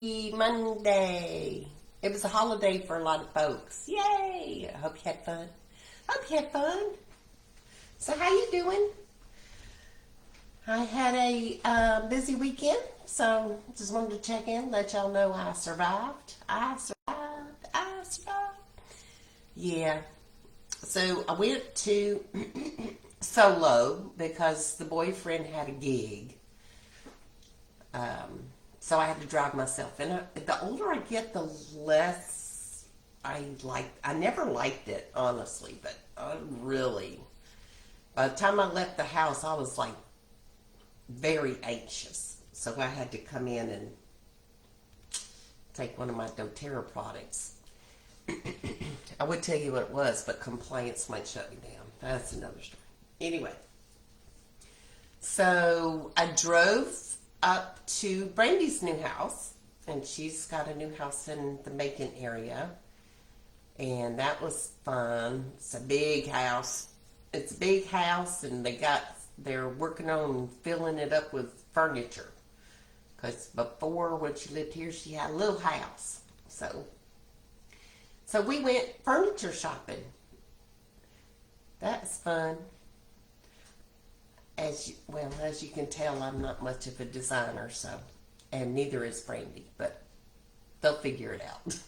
Monday. It was a holiday for a lot of folks. Yay! I hope you had fun. So how you doing? I had a busy weekend, so just wanted to check in, let y'all know I survived. I survived. Yeah. So I went to solo because the boyfriend had a gig. So I had to drive myself. And the older I get, the less I like. I never liked it, honestly, but I really, by the time I left the house, I was like very anxious. So I had to come in and take one of my Doterra products. I would tell you what it was, but compliance might shut me down. That's another story. Anyway, so I drove up to Brandi's new house, and she's got a new house in the Macon area, and that was fun. It's a big house. And they're working on filling it up with furniture, because before, when she lived here, she had a little house. So we went furniture shopping. That's fun. As you can tell, I'm not much of a designer, and neither is Brandi, but they'll figure it out.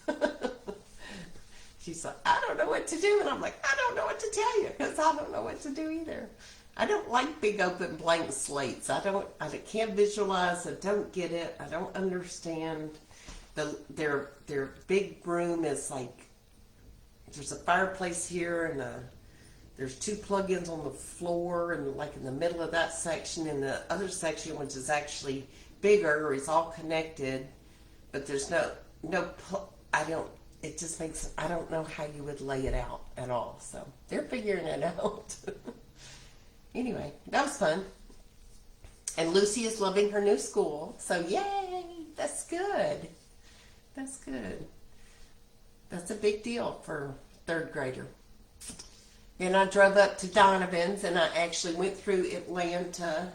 She's like, I don't know what to do, and I'm like, I don't know what to tell you, because I don't know what to do either. I don't like big open blank slates. I can't visualize. I don't get it. I don't understand. Their big room is like, there's a fireplace here, and there's two plug-ins on the floor, and like in the middle of that section, and the other section, which is actually bigger, is all connected, but there's I don't know how you would lay it out at all. So they're figuring it out. Anyway, that was fun. And Lucy is loving her new school. So yay, that's good. That's good. That's a big deal for third grader. And I drove up to Donovan's, and I actually went through Atlanta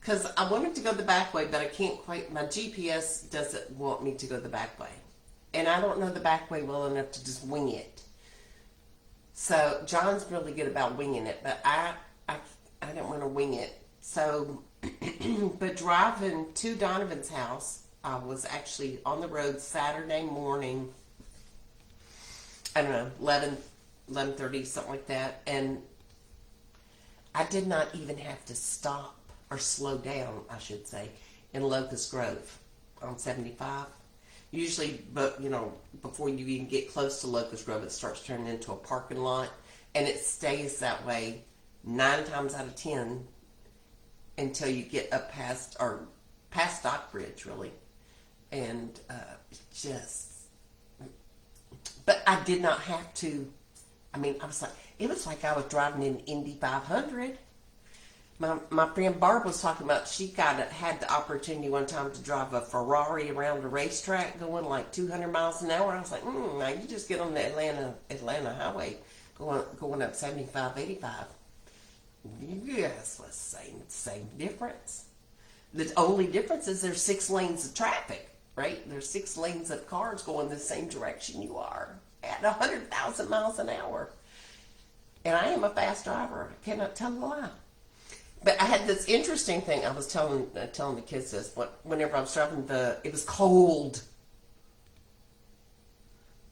because I wanted to go the back way, but I can't quite. My GPS doesn't want me to go the back way. And I don't know the back way well enough to just wing it. So John's really good about winging it, but I didn't want to wing it. So, but driving to Donovan's house, I was actually on the road Saturday morning. I don't know, 11:30, something like that, and I did not even have to stop or slow down, I should say, in Locust Grove on 75. Usually, but before you even get close to Locust Grove, it starts turning into a parking lot, and it stays that way 9 times out of 10 until you get up past Stockbridge, really, and but I did not have to. It was like I was driving an Indy 500. My friend Barb was talking about she had the opportunity one time to drive a Ferrari around a racetrack going like 200 miles an hour. I was like, now you just get on the Atlanta highway going up 75, 85. Yes, it's the same difference. The only difference is there's 6 lanes of traffic, right? There's 6 lanes of cars going the same direction you are at 100,000 miles an hour. And I am a fast driver. I cannot tell a lie. But I had this interesting thing. I was telling the kids this. Whenever I was driving it was cold.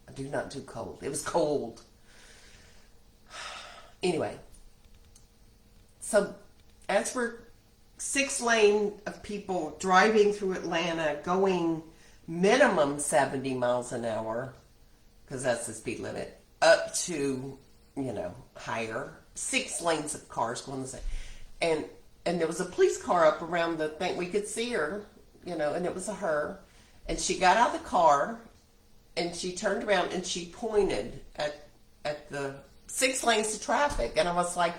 I do not do cold. It was cold. Anyway. So as we're 6 lane of people driving through Atlanta going minimum 70 miles an hour, because that's the speed limit, up to, higher. 6 lanes of cars going the same. And there was a police car up around the thing. We could see her, and it was her. And she got out of the car, and she turned around, and she pointed at the 6 lanes of traffic. And I was like,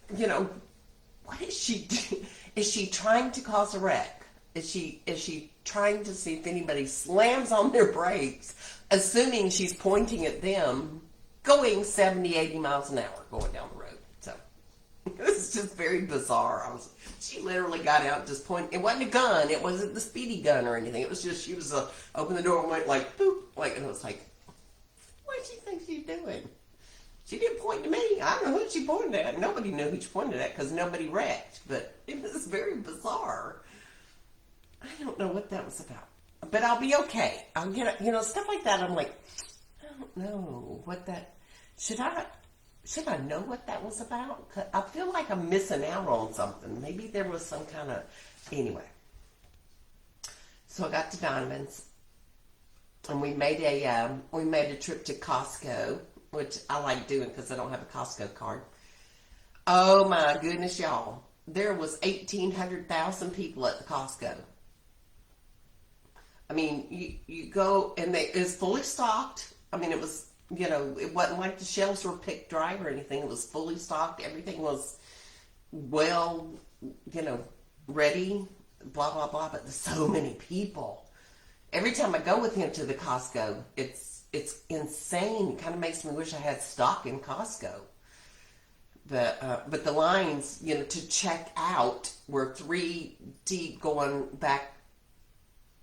what is she doing? Is she trying to cause a wreck? Is she trying to see if anybody slams on their brakes, assuming she's pointing at them, going 70, 80 miles an hour going down the road? So It was just very bizarre. She literally got out and just pointed. It wasn't a gun. It wasn't the speedy gun or anything. It was just, she was, opened the door and went like, boop. Like, and it was like, what does she think she's doing? She didn't point to me. I don't know who she pointed at. Nobody knew who she pointed at because nobody wrecked. But it was very bizarre. I don't know what that was about. But I'll be okay. I'll get, stuff like that. I'm like, I don't know what that, should I know what that was about? 'Cause I feel like I'm missing out on something. Maybe there was some kind of, anyway. So I got to Donovan's, and we made a trip to Costco, which I like doing because I don't have a Costco card. Oh my goodness, y'all! There was 1,800,000 people at the Costco. I mean, you go and it's fully stocked. I mean, it was, it wasn't like the shelves were picked dry or anything. It was fully stocked. Everything was well, ready, blah, blah, blah. But there's so many people. Every time I go with him to the Costco, it's insane. It kind of makes me wish I had stock in Costco. But the lines, to check out were 3 deep going back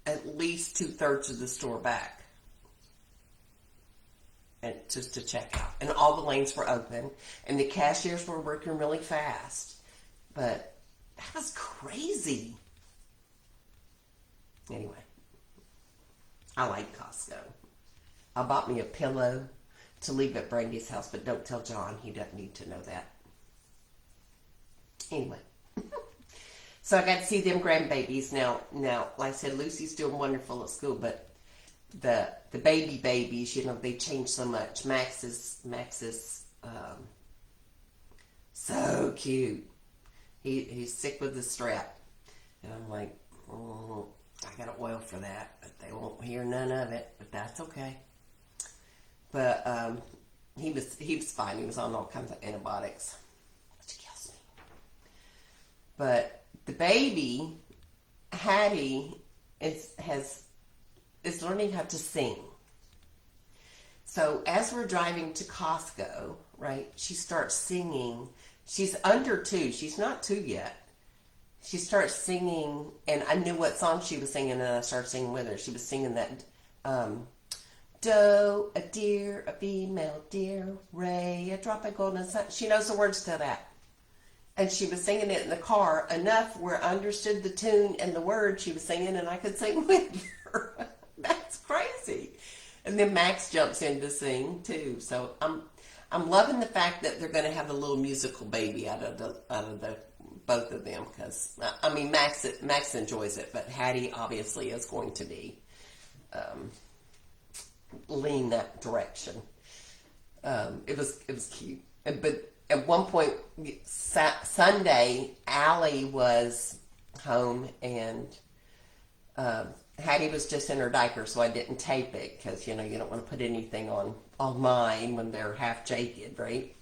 at least 2/3 of the store back. And just to check out. And all the lanes were open. And the cashiers were working really fast. But that was crazy. Anyway. I like Costco. I bought me a pillow to leave at Brandy's house, but don't tell John. He doesn't need to know that. Anyway. So I got to see them grandbabies. Now, like I said, Lucy's doing wonderful at school, but the babies, they change so much. Max is so cute. He's sick with the strap, and I'm like, I got to oil for that, but they won't hear none of it. But that's okay. But he was fine. He was on all kinds of antibiotics, which kills me. But the baby, Hattie, is learning how to sing. So as we're driving to Costco, right, she starts singing. She's under 2. She's not 2 yet. She starts singing, and I knew what song she was singing, and I started singing with her. She was singing that, doe, a deer, a female deer, ray, a drop of golden sun. She knows the words to that. And she was singing it in the car enough where I understood the tune and the words she was singing, and I could sing with her. That's crazy. And then Max jumps in to sing too. So I'm loving the fact that they're going to have a little musical baby out of the both of them, because I mean Max enjoys it, but Hattie obviously is going to be lean that direction. It was cute, but at one point Sunday, Allie was home and Hattie was just in her diaper, so I didn't tape it because you don't want to put anything on mine when they're half naked, right?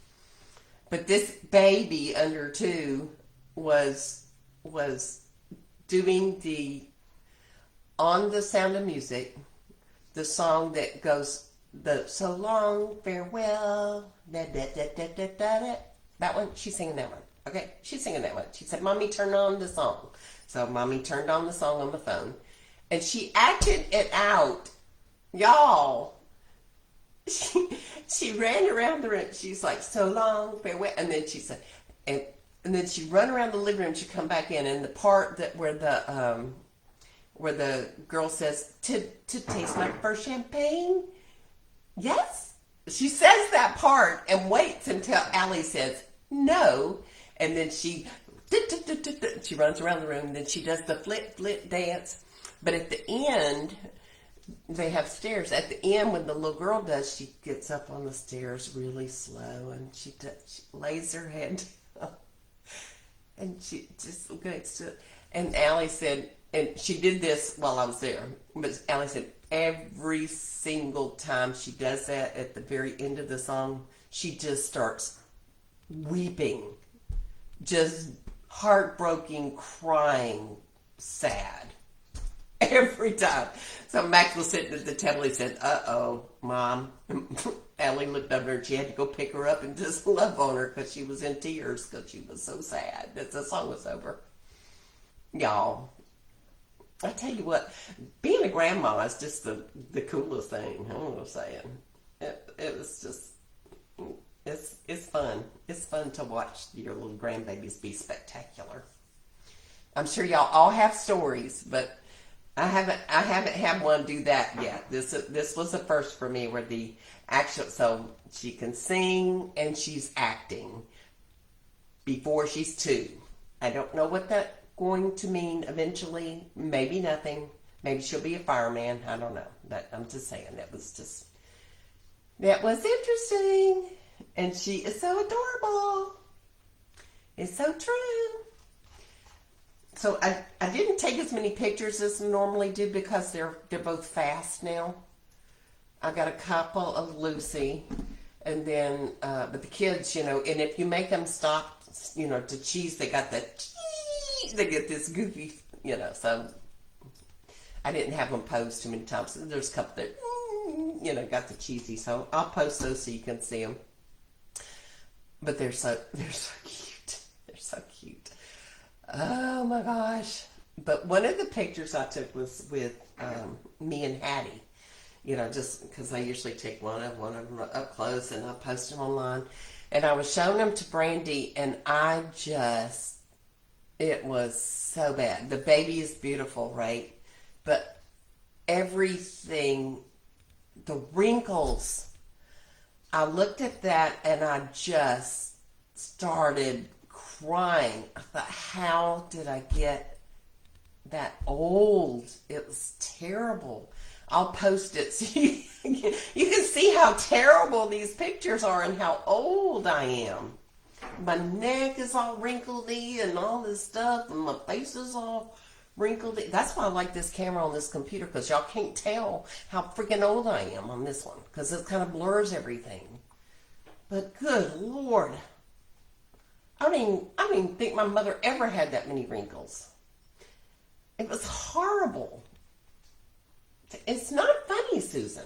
But this baby under 2 was doing on the Sound of Music, the song that goes the so long farewell, da, da, da, da, da, da, da. That one, she's singing that one. Okay, she's singing that one. She said, "Mommy, turn on the song." So Mommy turned on the song on the phone, and she acted it out, y'all. She ran around the room. She's like, "So long farewell," and then she said, and then she'd run around the living room. She'd come back in, and the part that where the girl says, to taste my first champagne. Yes, she says that part and waits until Allie says no, and then she runs around the room. Then she does the flip dance. But at the end, they have stairs. At the end, when the little girl does, she gets up on the stairs really slow, and she lays her head down, and she just gets to. And Allie said, and she did this while I was there, but Allie said every single time she does that at the very end of the song, she just starts weeping, just heartbroken, crying, sad. every time. So Max was sitting at the table. He said, "Uh-oh, Mom." Ellie looked over and she had to go pick her up and just love on her because she was in tears because she was so sad that the song was over. Y'all, I tell you what, being a grandma is just the coolest thing. I'm gonna say it was just it's fun. It's fun to watch your little grandbabies be spectacular. I'm sure y'all all have stories, but I haven't had one do that yet. This was the first for me where the actual, so she can sing and she's acting before she's 2. I don't know what that's going to mean eventually. Maybe nothing. Maybe she'll be a fireman. I don't know. But I'm just saying that was interesting. And she is so adorable. It's so true. So I didn't take as many pictures as I normally do because they're both fast now. I got a couple of Lucy, and then but the kids, and if you make them stop, to cheese, they got that. They get this goofy, So I didn't have them posed too many times. So there's a couple that got the cheesy. So I'll post those so you can see them. But they're so cute. They're so cute. Oh my gosh. But one of the pictures I took was with me and Hattie. Just because I usually take one of them up close and I post them online. And I was showing them to Brandi and it was so bad. The baby is beautiful, right? But everything, the wrinkles, I looked at that and I just started crying. I thought, how did I get that old? It was terrible. I'll post it so you can see how terrible these pictures are and how old I am. My neck is all wrinkledy and all this stuff, and my face is all wrinkledy. That's why I like this camera on this computer, because y'all can't tell how freaking old I am on this one, because it kind of blurs everything. But good Lord. I don't even think my mother ever had that many wrinkles. It was horrible. It's not funny, Susan.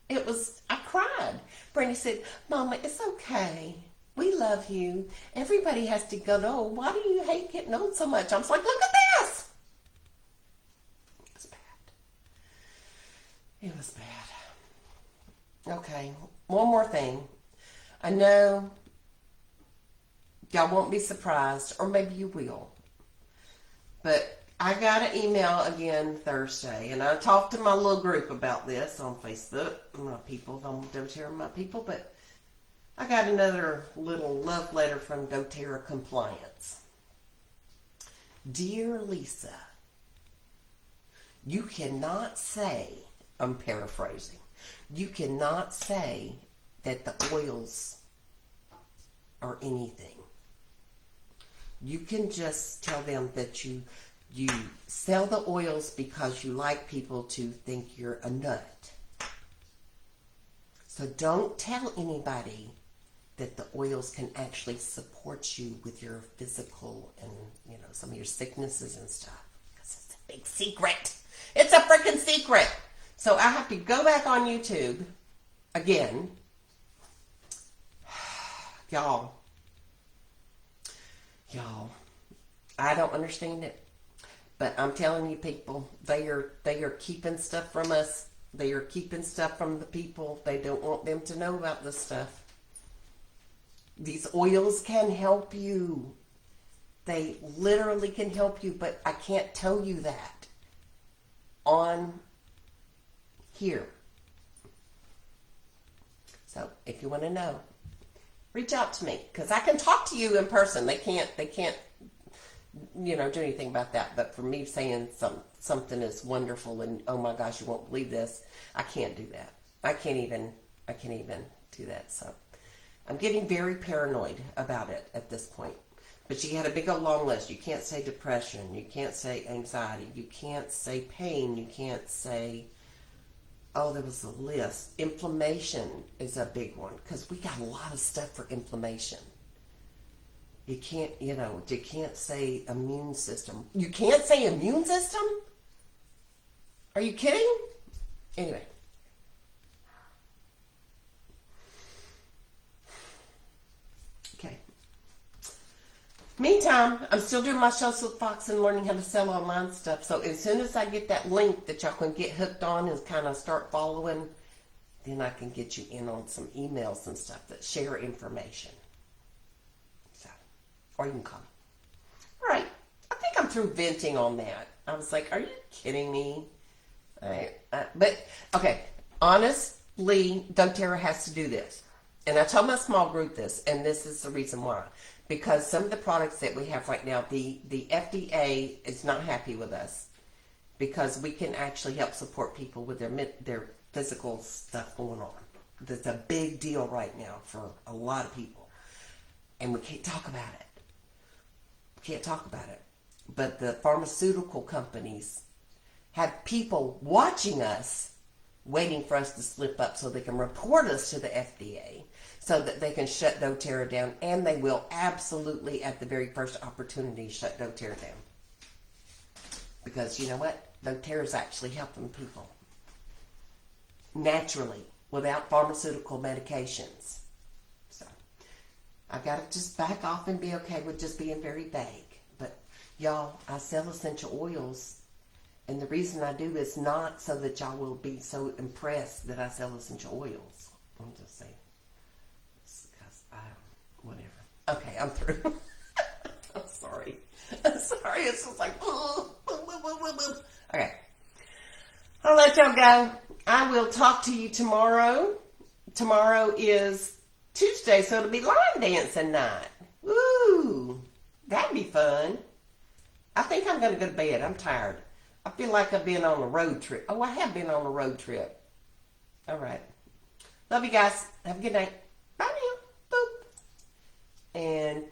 I cried. Brandi said, Mama, it's okay. We love you. Everybody has to go, no, why do you hate getting old so much? I was like, look at this. It was bad. It was bad. Okay, one more thing. I know y'all won't be surprised, or maybe you will. But I got an email again Thursday, and I talked to my little group about this on Facebook. My people, I'm Doterra, my people, but I got another little love letter from Doterra Compliance. Dear Lisa, you cannot say, I'm paraphrasing, you cannot say that the oils are anything. You can just tell them that you sell the oils because you like people to think you're a nut. So don't tell anybody that the oils can actually support you with your physical and, some of your sicknesses and stuff. Because it's a big secret. It's a freaking secret. So I have to go back on YouTube again. Y'all, I don't understand it. But I'm telling you, people, they are keeping stuff from us. They are keeping stuff from the people. They don't want them to know about this stuff. These oils can help you. They literally can help you, but I can't tell you that on here. So if you want to know, reach out to me, because I can talk to you in person. They can't do anything about that. But for me saying something is wonderful and oh my gosh, you won't believe this, I can't do that. I can't even do that. So I'm getting very paranoid about it at this point. But she had a big old long list. You can't say depression. You can't say anxiety. You can't say pain. You can't say, oh, there was a list. Inflammation is a big one, because we got a lot of stuff for inflammation. You can't say immune system. You can't say immune system? Are you kidding? Anyway. Okay. Meantime, I'm still doing my social fox and learning how to sell online stuff. So as soon as I get that link that y'all can get hooked on and kind of start following, then I can get you in on some emails and stuff that share information. So, or you can call me. All right. I think I'm through venting on that. I was like, are you kidding me? All right. But, okay. Honestly, Doterra has to do this. And I told my small group this, and this is the reason why. Because some of the products that we have right now, the FDA is not happy with us because we can actually help support people with their physical stuff going on. That's a big deal right now for a lot of people. And we can't talk about it. We can't talk about it. But the pharmaceutical companies have people watching us, waiting for us to slip up so they can report us to the FDA so that they can shut Doterra down. And they will absolutely, at the very first opportunity, shut Doterra down. Because you know what? Doterra is actually helping people naturally without pharmaceutical medications. So I got to just back off and be okay with just being very vague. But y'all, I sell essential oils. And the reason I do is not so that y'all will be so impressed that I sell essential oils. I'm just saying. Because whatever. Okay, I'm through. I'm sorry. I'm sorry. It's just like, okay. I'll let y'all go. I will talk to you tomorrow. Tomorrow is Tuesday, so it'll be line dancing night. Woo! That'd be fun. I think I'm going to go to bed. I'm tired. I feel like I've been on a road trip. Oh, I have been on a road trip. All right. Love you guys. Have a good night. Bye now. Boop. And